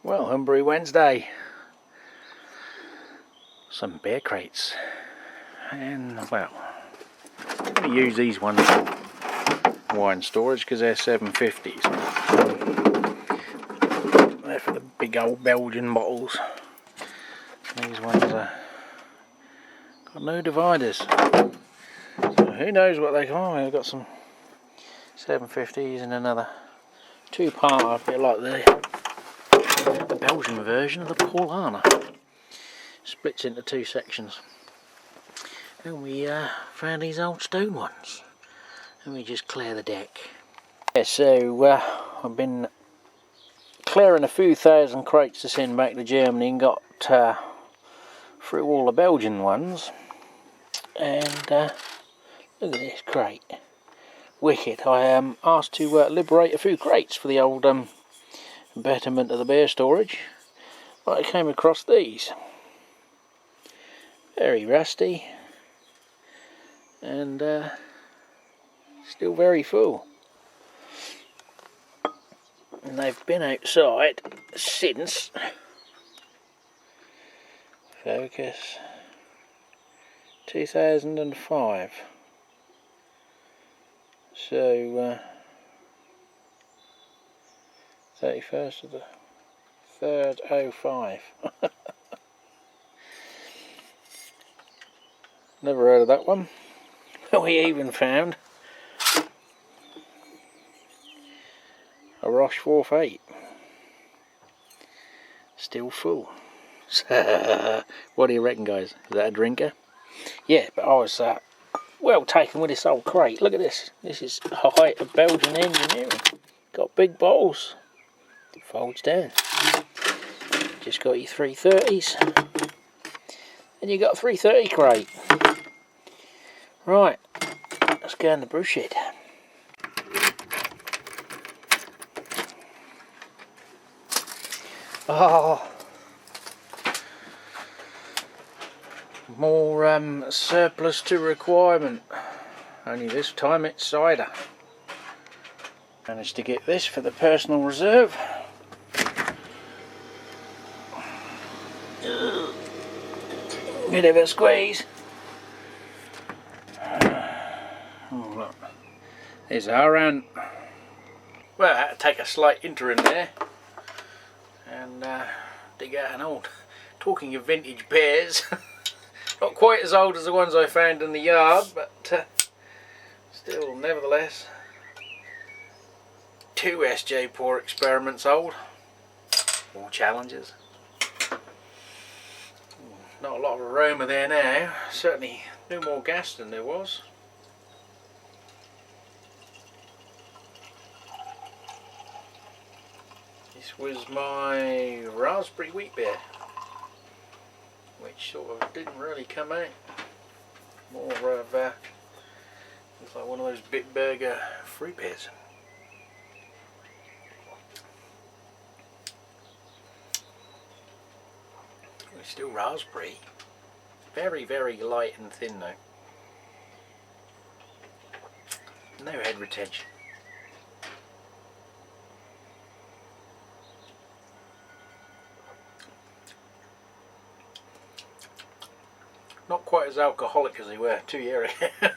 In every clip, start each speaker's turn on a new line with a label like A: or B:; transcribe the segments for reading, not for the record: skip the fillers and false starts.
A: Well, Homebrew Wednesday. Some beer crates. And, well, I'm going to use these ones for wine storage because they're 750s. They're for the big old Belgian bottles. These ones are got no dividers. So who knows what they can. Oh, I've got some 750s and another two-part, a bit like the Belgian version of the Paulaner. Splits into two sections. And we found these old stone ones. And we just clear the deck. Yeah, so I've been clearing a few thousand crates to send back to Germany and got through all the Belgian ones. And look at this crate. Wicked. I asked to liberate a few crates for the old betterment of the beer storage. But I came across these. Very rusty. And still very full. And they've been outside since, focus, 2005. So 31st of the 3rd, 05. Never heard of that one. We even found a Rochefort 8. Still full. What do you reckon, guys? Is that a drinker? Yeah, but I was well taken with this old crate. Look at this. This is the height of Belgian engineering. Got big bottles. Folds down. Just got your 330s. And you got a 330 crate. Right. Let's go in the brew shed. Oh, more surplus to requirement. Only this time it's cider. Managed to get this for the personal reserve. Bit of a squeeze. Oh, look. There's our ant. Well, I had to take a slight interim there and dig out an old, talking of vintage beers, not quite as old as the ones I found in the yard, but still, nevertheless, 2 SJ pour experiments old. More challenges. Not a lot of aroma there now, certainly no more gas than there was. This was my raspberry wheat beer, which sort of didn't really come out. More of looks like one of those Bitburger fruit beers. It's still raspberry. Very, very light and thin though. No head retention. Not quite as alcoholic as they were 2 years ago.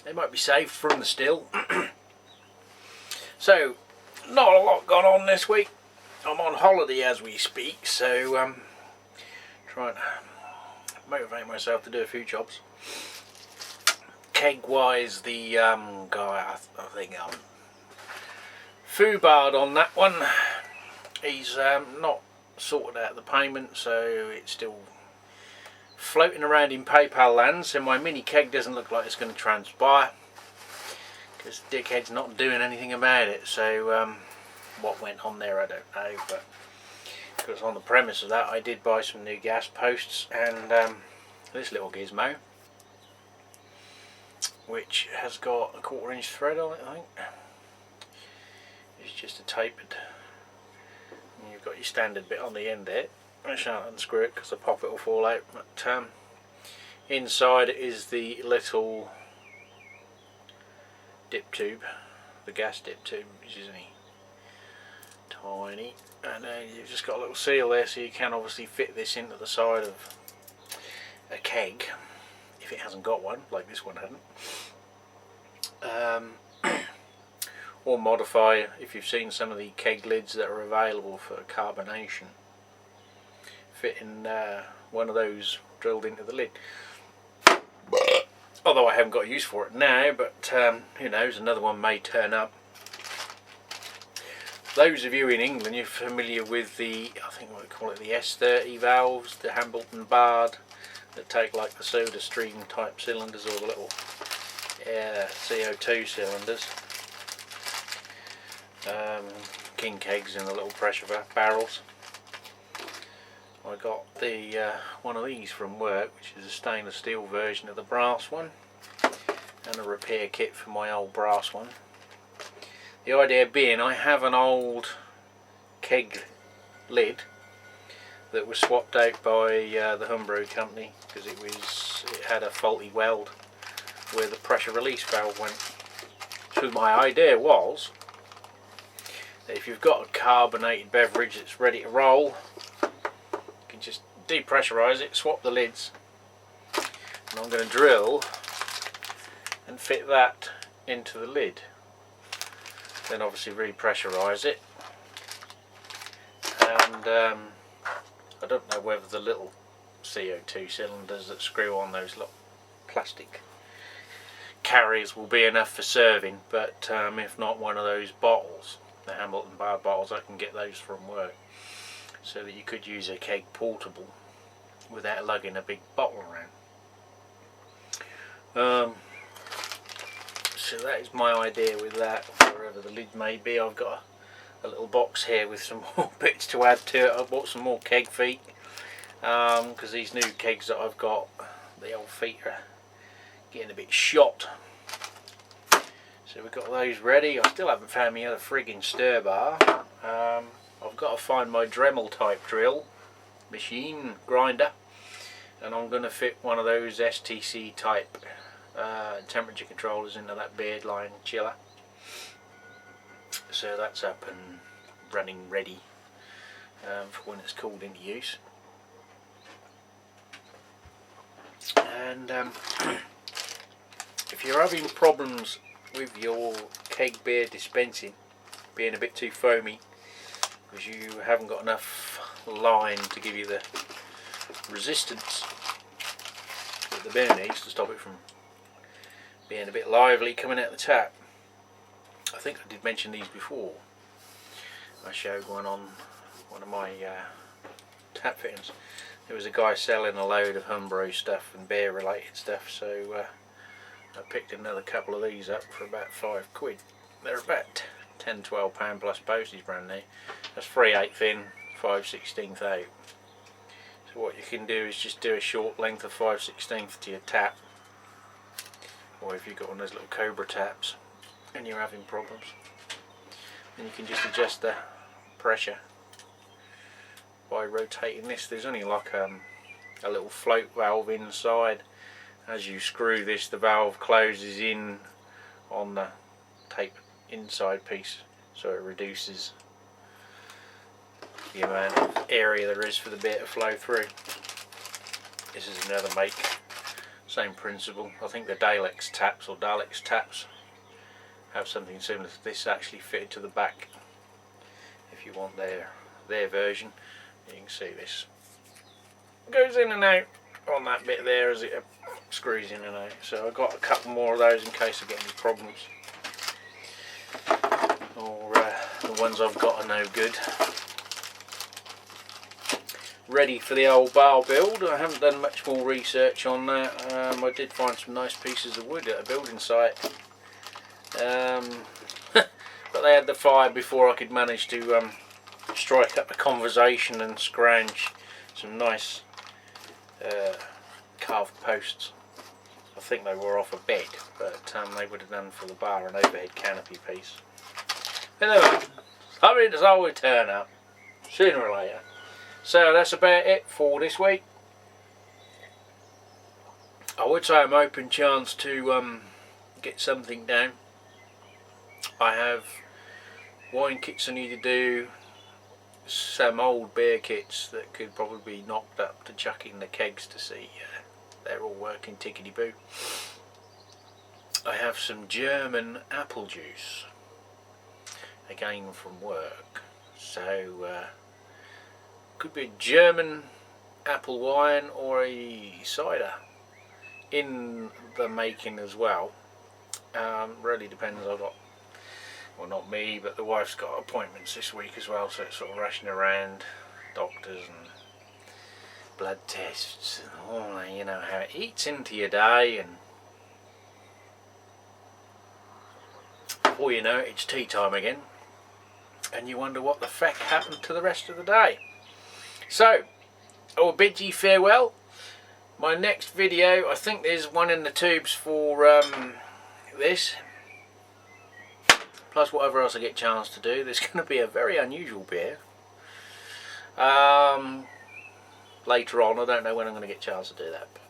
A: They might be saved from the still. So, not a lot gone on this week. I'm on holiday as we speak, so trying to motivate myself to do a few jobs. Keg wise, the guy, I think Fubard on that one, he's not sorted out the payment, so it's still floating around in PayPal land, so my mini keg doesn't look like it's going to transpire because dickhead's not doing anything about it. So what went on there I don't know, but because on the premise of that I did buy some new gas posts and this little gizmo, which has got a 1/4 inch thread on it, I think. It's just a tapered, and you've got your standard bit on the end there. I shan't unscrew it because the pop it will fall out, but inside it is the little dip tube, the gas dip tube, which is only tiny, and you've just got a little seal there, so you can obviously fit this into the side of a keg if it hasn't got one, like this one hadn't. Or modify, if you've seen some of the keg lids that are available for carbonation, fitting one of those drilled into the lid. Although I haven't got use for it now, but who knows, another one may turn up. Those of you in England, you're familiar with the, I think what we call it, the S30 valves, the Hambleton Bard, that take like the soda stream type cylinders, or the little CO2 cylinders. King kegs in the little pressure barrels. I got the one of these from work, which is a stainless steel version of the brass one, and a repair kit for my old brass one. The idea being, I have an old keg lid that was swapped out by the Homebrew company because it had a faulty weld where the pressure release valve went. So my idea was that if you've got a carbonated beverage that's ready to roll, you can just depressurize it, swap the lids, and I'm going to drill and fit that into the lid. Then obviously repressurize it, and I don't know whether the little CO2 cylinders that screw on those little plastic carriers will be enough for serving, but if not, one of those bottles, the Hambleton Bard bottles, I can get those from work, so that you could use a keg portable without lugging a big bottle around. So that is my idea with that, wherever the lid may be. I've got a little box here with some more bits to add to it. I bought some more keg feet, because these new kegs that I've got, the old feet are getting a bit shot. So we've got those ready. I still haven't found my other frigging stir bar. I've got to find my Dremel type drill machine grinder, and I'm going to fit one of those STC type temperature controllers into that beard line chiller. So that's up and running ready for when it's called into use. And if you're having problems with your keg beer dispensing being a bit too foamy because you haven't got enough line to give you the resistance that the beer needs to stop it from being a bit lively coming out the tap. I think I did mention these before. I showed one on one of my tap fittings. There was a guy selling a load of homebrew stuff and beer related stuff, so I picked another couple of these up for about £5. They're about £10–12 plus postage, brand new. That's 3/8 in, 5/16 out. So what you can do is just do a short length of 5/16 to your tap, or if you've got one of those little Cobra taps and you're having problems, then you can just adjust the pressure by rotating this. There's only like a little float valve inside. As you screw this, the valve closes in on the tape inside piece, so it reduces the amount of area there is for the beer to flow through. This is another make, same principle. I think the Daleks taps have something similar to this actually fitted to the back. If you want their version, you can see this goes in and out on that bit there as it screws in and out. So I've got a couple more of those in case I get any problems, or the ones I've got are no good. Ready for the old bar build. I haven't done much more research on that. I did find some nice pieces of wood at a building site, but they had the fire before I could manage to strike up a conversation and scrounge some nice carved posts. I think they were off a bed, but they would have done for the bar an overhead canopy piece. Anyway, something's always turn up sooner or later. So that's about it for this week. I would say I'm open chance to get something down. I have wine kits I need to do, some old beer kits that could probably be knocked up to chuck in the kegs to see they're all working tickety-boo. I have some German apple juice, again from work, so could be a German apple wine or a cider in the making as well. Really depends. I've got, well, not me, but the wife's got appointments this week as well, so it's sort of rushing around, doctors and blood tests and all that, you know how it eats into your day, and before you know it, it's tea time again, and you wonder what the feck happened to the rest of the day. So, I will bid ye farewell. My next video, I think there's one in the tubes for this, plus whatever else I get a chance to do. There's going to be a very unusual beer later on. I don't know when I'm going to get a chance to do that, but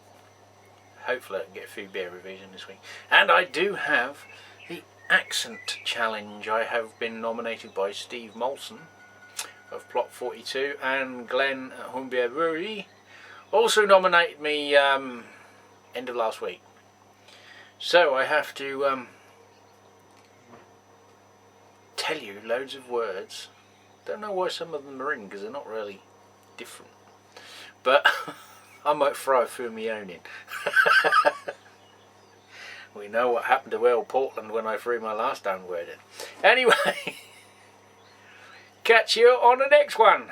A: hopefully I can get a few beer reviews in this week. And I do have the accent challenge. I have been nominated by Steve Molson of Plot 42 and Glenn at Homebrew Wednesday also nominated me end of last week. So I have to tell you loads of words. Don't know why some of them are in, because they're not really different. But I might throw a few of my own in. We know what happened to Earl Portland when I threw my last damn word in. Anyway, catch you on the next one.